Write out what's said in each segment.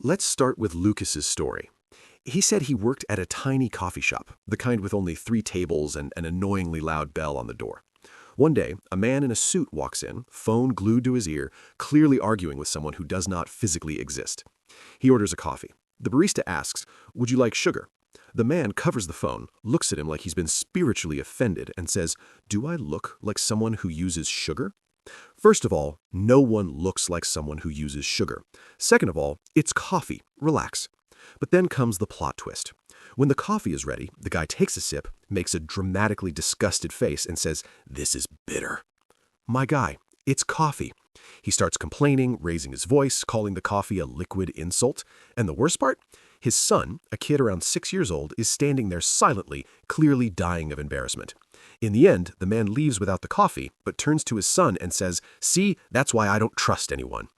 Let's start with Lucas's story. He said he worked at a tiny coffee shop, the kind with only 3 tables and an annoyingly loud bell on the door. One day, a man in a suit walks in, phone glued to his ear, clearly arguing with someone who does not physically exist. He orders a coffee. The barista asks, "Would you like sugar?" The man covers the phone, looks at him like he's been spiritually offended, and says, "Do I look like someone who uses sugar?" First of all, no one looks like someone who uses sugar. Second of all, it's coffee. Relax. But then comes the plot twist. When the coffee is ready, the guy takes a sip, makes a dramatically disgusted face, and says, "This is bitter." My guy, it's coffee. He starts complaining, raising his voice, calling the coffee a liquid insult. And the worst part? His son, a kid around 6 years old, is standing there silently, clearly dying of embarrassment. In the end, the man leaves without the coffee, but turns to his son and says, "See, that's why I don't trust anyone."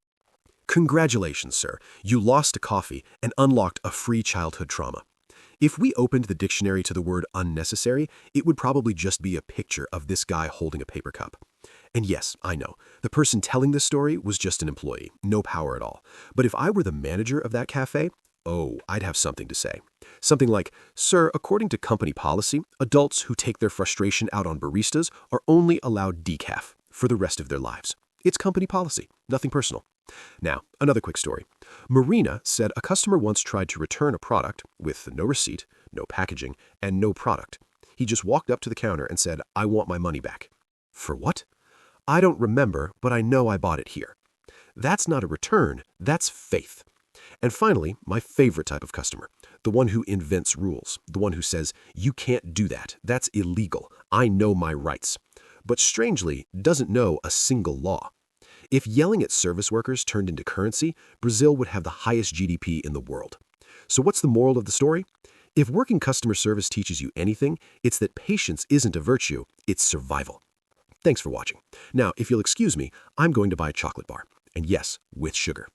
Congratulations, sir. You lost a coffee and unlocked a free childhood trauma. If we opened the dictionary to the word unnecessary, it would probably just be a picture of this guy holding a paper cup. And yes, I know, the person telling this story was just an employee, no power at all. But if I were the manager of that cafe, oh, I'd have something to say. Something like, "Sir, according to company policy, adults who take their frustration out on baristas are only allowed decaf for the rest of their lives. It's company policy, nothing personal." Now, another quick story. Marina said a customer once tried to return a product with no receipt, no packaging, and no product. He just walked up to the counter and said, "I want my money back." For what? "I don't remember, but I know I bought it here." That's not a return, that's faith. And finally, my favorite type of customer, the one who invents rules, the one who says, "You can't do that, that's illegal, I know my rights," but strangely doesn't know a single law. If yelling at service workers turned into currency, Brazil would have the highest GDP in the world. So what's the moral of the story? If working customer service teaches you anything, it's that patience isn't a virtue, it's survival. Thanks for watching. Now, if you'll excuse me, I'm going to buy a chocolate bar. And yes, with sugar.